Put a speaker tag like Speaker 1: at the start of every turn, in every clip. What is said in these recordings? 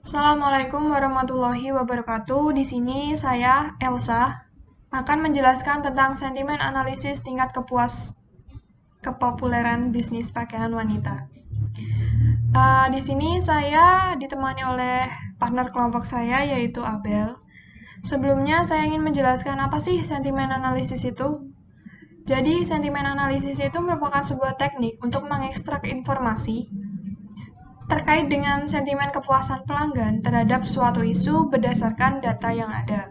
Speaker 1: Assalamualaikum warahmatullahi wabarakatuh. Di sini saya, Elsa, akan menjelaskan tentang sentimen analisis tingkat kepopuleran bisnis pakaian wanita. Di sini saya ditemani oleh partner kelompok saya, yaitu Abel. Sebelumnya, saya ingin menjelaskan apa sih sentimen analisis itu. Jadi, sentimen analisis itu merupakan sebuah teknik untuk mengekstrak informasi terkait dengan sentimen kepuasan pelanggan terhadap suatu isu berdasarkan data yang ada.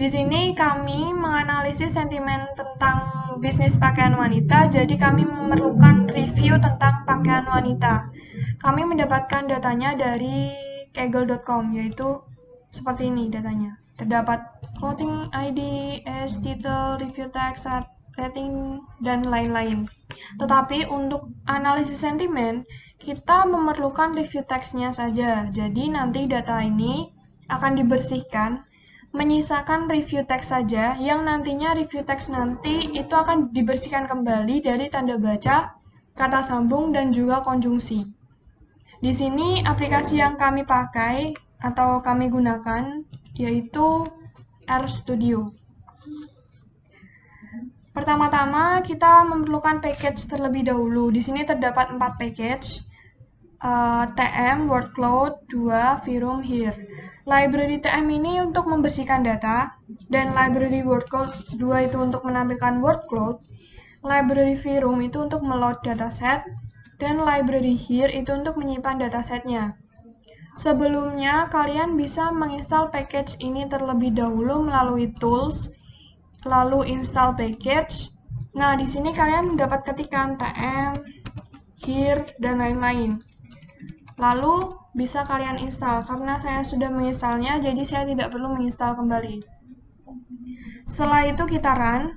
Speaker 1: Di sini kami menganalisis sentimen tentang bisnis pakaian wanita, jadi kami memerlukan review tentang pakaian wanita. Kami mendapatkan datanya dari kaggle.com, yaitu seperti ini datanya. Terdapat clothing ID, age, title, review text, rating, dan lain-lain. Tetapi untuk analisis sentimen, kita memerlukan review text-nya saja. Jadi nanti data ini akan dibersihkan, menyisakan review text saja, yang nantinya review text nanti itu akan dibersihkan kembali dari tanda baca, kata sambung, dan juga konjungsi. Di sini aplikasi yang kami pakai atau kami gunakan yaitu RStudio. Pertama-tama kita memerlukan package terlebih dahulu. Di sini terdapat 4 package. TM, Wordcloud, 2, VROOM, Here. Library TM ini untuk membersihkan data, dan library Wordcloud 2 itu untuk menampilkan Wordcloud. Library VROOM itu untuk meload dataset, dan library Here itu untuk menyimpan datasetnya. Sebelumnya, kalian bisa menginstal package ini terlebih dahulu melalui tools, lalu install package. Nah, di sini kalian dapat ketikan TM, Here, dan lain-lain. Lalu bisa kalian install. Karena saya sudah menginstalnya, jadi saya tidak perlu menginstal kembali. Setelah itu kita run.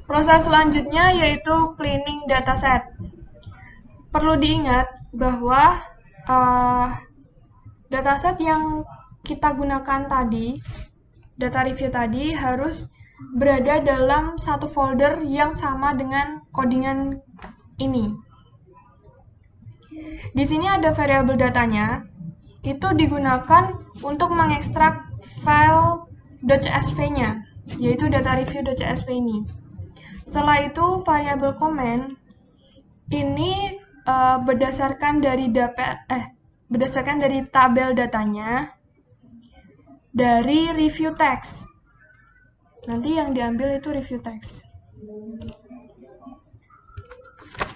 Speaker 1: Proses selanjutnya yaitu cleaning dataset. Perlu diingat bahwa dataset yang kita gunakan tadi, data review tadi, harus berada dalam satu folder yang sama dengan codingan ini. Di sini ada variabel datanya, itu digunakan untuk mengekstrak file .csv-nya, yaitu data review.csv ini. Setelah itu variabel comment ini berdasarkan dari tabel datanya dari review text. Nanti yang diambil itu review text.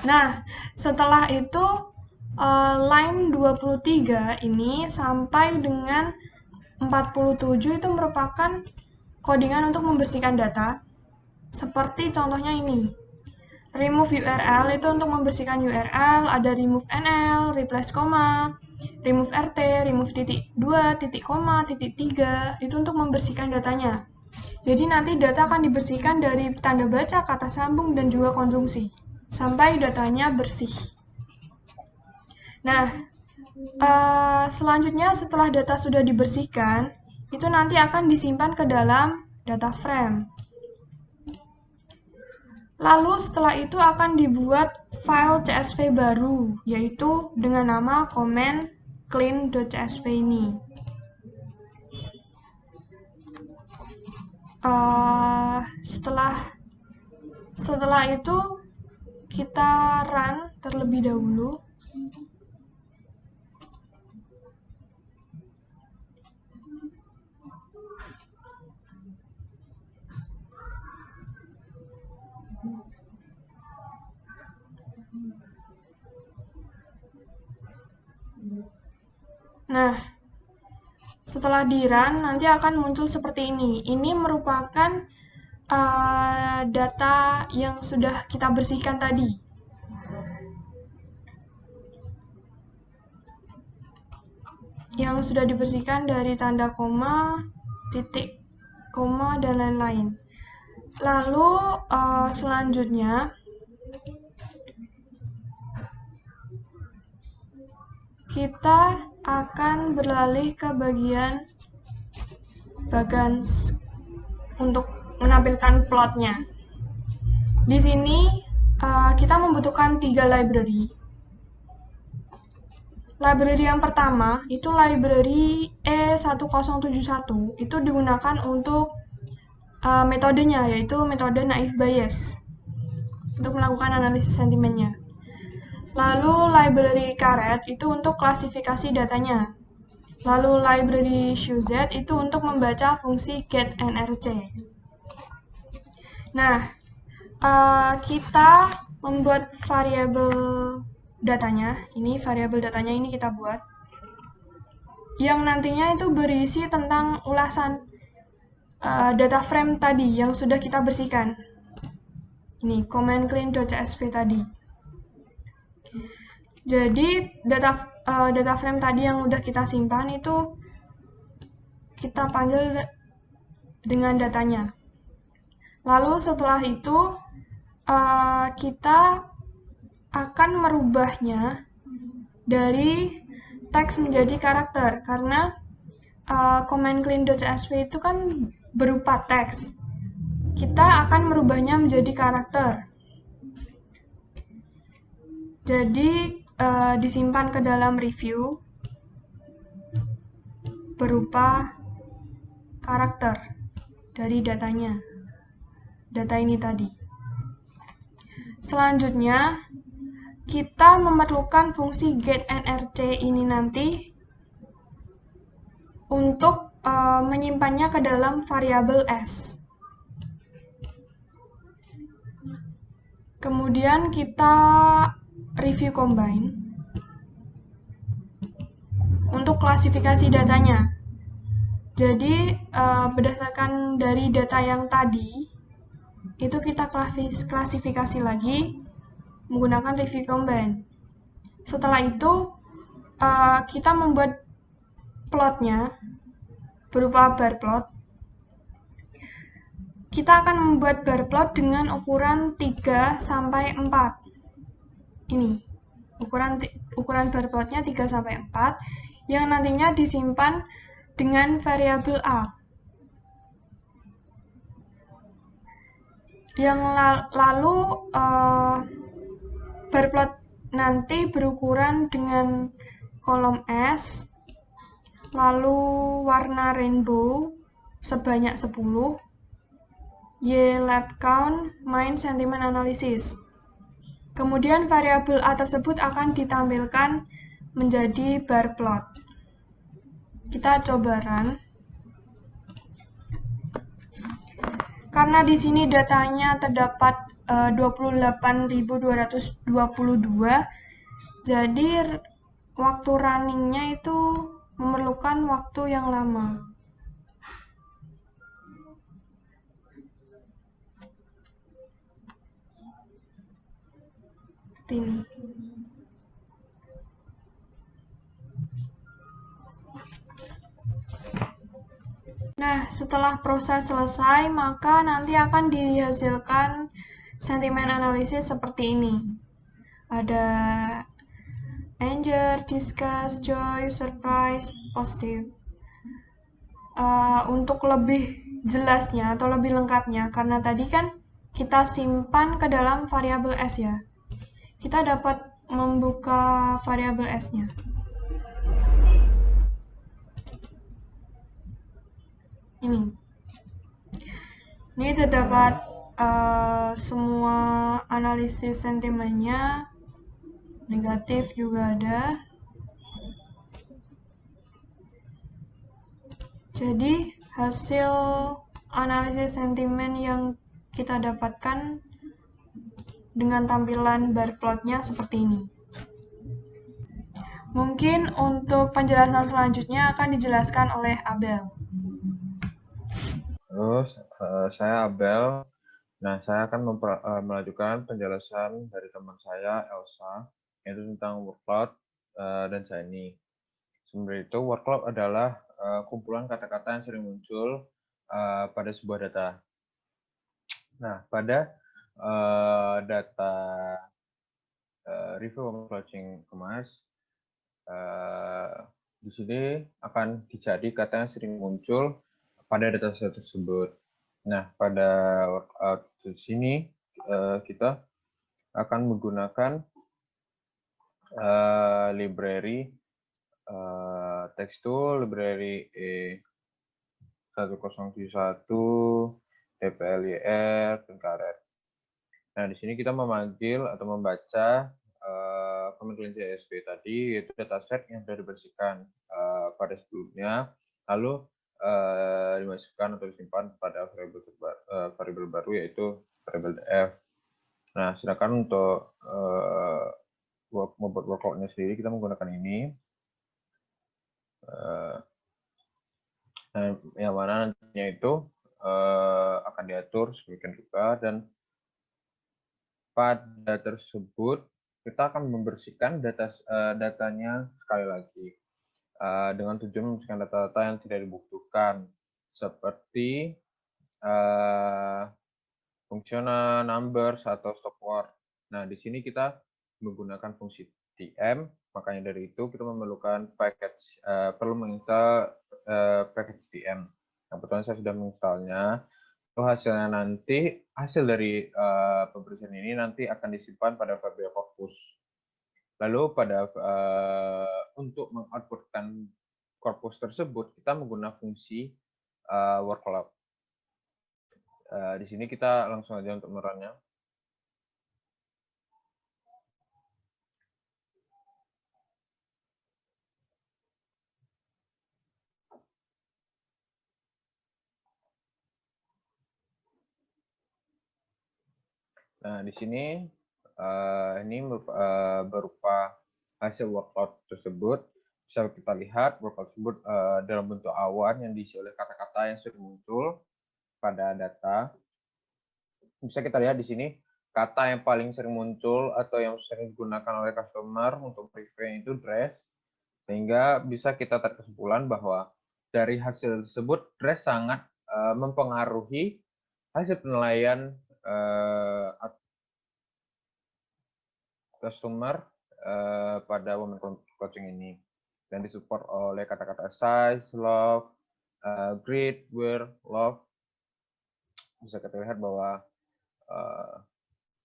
Speaker 1: Nah, setelah itu line 23 ini sampai dengan 47 itu merupakan codingan untuk membersihkan data. Seperti contohnya ini. Remove URL itu untuk membersihkan URL, ada remove NL, replace koma, remove RT, remove titik 2, titik koma, titik 3, itu untuk membersihkan datanya. Jadi nanti data akan dibersihkan dari tanda baca, kata sambung, dan juga konjungsi, sampai datanya bersih. Nah, selanjutnya setelah data sudah dibersihkan, itu nanti akan disimpan ke dalam data frame. Lalu setelah itu akan dibuat file CSV baru, yaitu dengan nama comment clean.csv ini. Setelah itu kita run terlebih dahulu. Nah, setelah di run nanti akan muncul seperti ini. Ini merupakan data yang sudah kita bersihkan tadi. Yang sudah dibersihkan dari tanda koma, titik koma, dan lain-lain. Lalu selanjutnya kita akan beralih ke bagian untuk menampilkan plotnya. Di sini kita membutuhkan 3 library. Library yang pertama itu library E1071, itu digunakan untuk metodenya, yaitu metode naive Bayes untuk melakukan analisis sentimennya. Lalu library Caret itu untuk klasifikasi datanya. Lalu library ShowZ itu untuk membaca fungsi getNRC. Nah, kita membuat variabel datanya. Ini variabel datanya ini kita buat. Yang nantinya itu berisi tentang ulasan data frame tadi yang sudah kita bersihkan. Ini command clean.csv tadi. Jadi data frame tadi yang udah kita simpan itu kita panggil dengan datanya. Lalu setelah itu kita akan merubahnya dari teks menjadi karakter, karena command clean.csv itu kan berupa teks. Kita akan merubahnya menjadi karakter. Jadi disimpan ke dalam review berupa karakter dari datanya. Data ini tadi. Selanjutnya, kita memerlukan fungsi getNRC ini nanti untuk menyimpannya ke dalam variabel S. Kemudian kita review combine untuk klasifikasi datanya. Jadi berdasarkan dari data yang tadi, itu kita klasifikasi lagi menggunakan review combine. Setelah itu kita membuat plotnya berupa bar plot. Kita akan membuat bar plot dengan ukuran 3 sampai 4. Ini ukuran bar plotnya 3 sampai 4 yang nantinya disimpan dengan variabel A. Yang lalu bar plot nanti berukuran dengan kolom S, lalu warna rainbow sebanyak 10, Y lap count, main sentiment analysis. Kemudian variabel A tersebut akan ditampilkan menjadi bar plot. Kita coba run. Karena di sini datanya terdapat 28.222, jadi waktu runningnya itu memerlukan waktu yang lama. Seperti ini. Nah, setelah proses selesai, maka nanti akan dihasilkan sentimen analisis seperti ini. Ada anger, disgust, joy, surprise, positive. Untuk lebih jelasnya atau lebih lengkapnya, karena tadi kan kita simpan ke dalam variabel S ya. Kita dapat membuka variabel S-nya. Ini terdapat semua analisis sentimennya, negatif juga ada. Jadi hasil analisis sentimen yang kita dapatkan dengan tampilan bar plotnya seperti ini. Mungkin untuk penjelasan selanjutnya akan dijelaskan oleh Abel.
Speaker 2: Terus saya Abel. Nah, saya akan melanjutkan penjelasan dari teman saya Elsa, yaitu tentang word cloud dan Shiny. Sebenarnya itu word cloud adalah kumpulan kata-kata yang sering muncul pada sebuah data. Nah, pada data review launching kemas, di sini akan dijadi kata yang sering muncul pada data tersebut. Nah, pada workout di sini kita akan menggunakan library text tool library E1071, dplyr, dan karet. Nah, di sini kita memanggil atau membaca command line CSV tadi, yaitu dataset yang sudah dibersihkan pada sebelumnya, lalu dimasukkan atau disimpan pada variabel baru, yaitu variabel df. Nah, sedangkan untuk membuat workload-nya sendiri, kita menggunakan ini. Nah, yang mana nantinya itu akan diatur sedemikian rupa, dan pada tersebut kita akan membersihkan datanya sekali lagi dengan tujuan membersihkan data-data yang tidak dibutuhkan, seperti fungsional, numbers, atau stop word. Nah, di sini kita menggunakan fungsi tm, makanya dari itu kita memerlukan package, perlu menginstal package tm. Nah, kebetulan saya sudah menginstalnya. Hasilnya nanti, hasil dari pembersihan ini nanti akan disimpan pada variabel corpus. Lalu untuk mengoutputkan corpus tersebut, kita menggunakan fungsi workload. Di sini kita langsung aja untuk merunnya. Nah, di sini ini berupa hasil workload tersebut. Bisa kita lihat workload tersebut dalam bentuk awan yang diisi oleh kata-kata yang sering muncul pada data. Bisa kita lihat di sini kata yang paling sering muncul atau yang sering digunakan oleh customer untuk preview itu dress, sehingga bisa kita tarik kesimpulan bahwa dari hasil tersebut dress sangat mempengaruhi hasil penilaian customer pada women coaching ini, dan disupport oleh kata-kata size, love, grit, where, love. Bisa kita lihat bahwa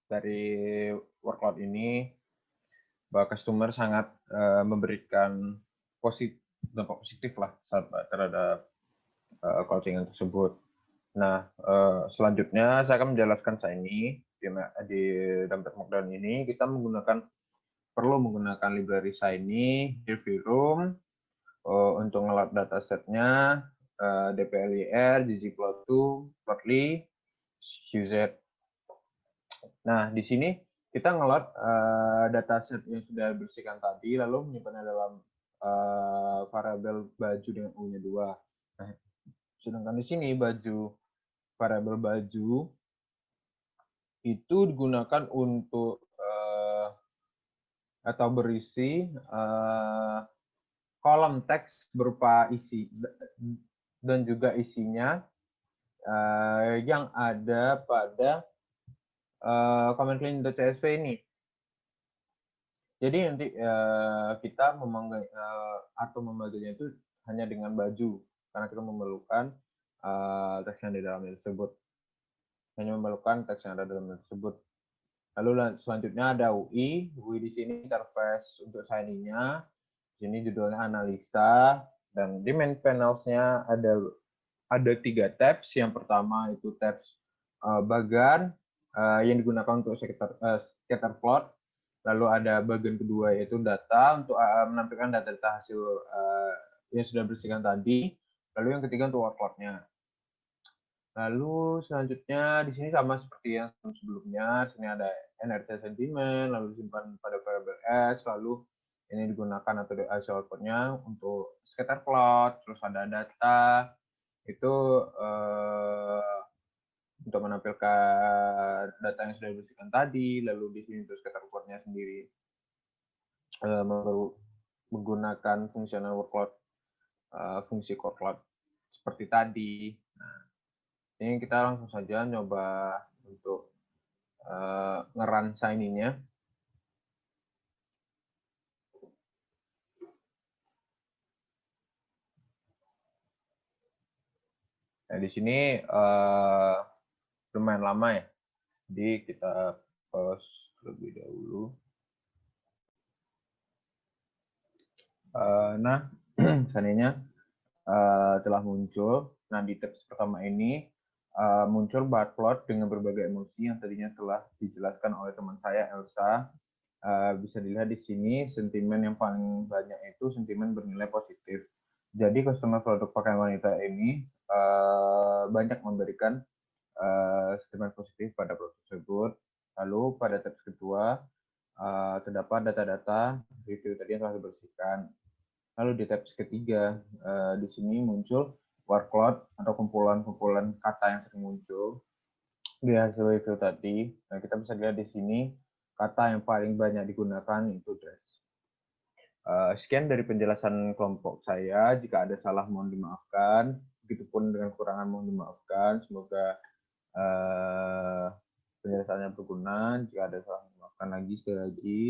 Speaker 2: dari workload ini bahwa customer sangat memberikan dampak positif lah terhadap coaching tersebut. Nah, selanjutnya saya akan menjelaskan ini di dalam Markdown ini kita perlu menggunakan library Shiny, Review Room untuk ngeload datasetnya, dplyr, ggplot2, plotly, qz. Nah, di sini kita ngeload dataset yang sudah dibersihkan tadi, lalu menyimpannya dalam variabel baju dengan U-nya 2. Nah, sedangkan di sini variabel baju itu digunakan untuk atau berisi kolom teks berupa isi dan juga isinya yang ada pada command line.csv ini. Jadi nanti kita memanggilnya itu hanya dengan baju, karena kita memerlukan teks yang di dalamnya tersebut. Hanya memerlukan teks yang ada dalam tersebut. Lalu selanjutnya ada UI. UI di sini interface untuk sign-in-nya. Ini judulnya analisa, dan di main panels-nya ada 3 tabs. Yang pertama itu tabs bagan yang digunakan untuk scatter plot. Lalu ada bagian kedua yaitu data untuk menampilkan data-data hasil yang sudah bersihkan tadi. Lalu yang ketiga untuk workload-nya. Lalu selanjutnya di sini sama seperti yang sebelumnya. Di sini ada NRT sentiment, lalu disimpan pada variable S, lalu ini digunakan atau hasil output-nya untuk scatter plot, terus ada data itu untuk menampilkan data yang sudah dibersihkan tadi, lalu di sini untuk scatter plot-nya sendiri menggunakan fungsional workload, fungsi workload seperti tadi. Nah, ini kita langsung saja nyoba untuk nge-run sign-in-nya. Nah, di sini lumayan lama ya. Jadi kita pause terlebih dahulu. Nah, seandainya telah muncul. Nah, di tabs pertama ini muncul bar plot dengan berbagai emosi yang tadinya telah dijelaskan oleh teman saya, Elsa. Bisa dilihat di sini, sentimen yang paling banyak itu sentimen bernilai positif. Jadi, customer produk pakaian wanita ini banyak memberikan sentimen positif pada produk tersebut. Lalu, pada tabs kedua, terdapat data-data review tadi yang telah dibersihkan. Lalu di tabs ketiga, di sini muncul word cloud atau kumpulan-kumpulan kata yang sering muncul di hasil review tadi. Nah, kita bisa lihat di sini kata yang paling banyak digunakan itu dress. Sekian dari penjelasan kelompok saya. Jika ada salah mohon dimaafkan. Begitupun dengan kurangan mohon dimaafkan. Semoga penjelasannya berguna. Jika ada salah dimaafkan lagi sekali lagi.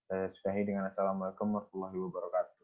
Speaker 2: Saya sudahi dengan Assalamualaikum warahmatullahi wabarakatuh.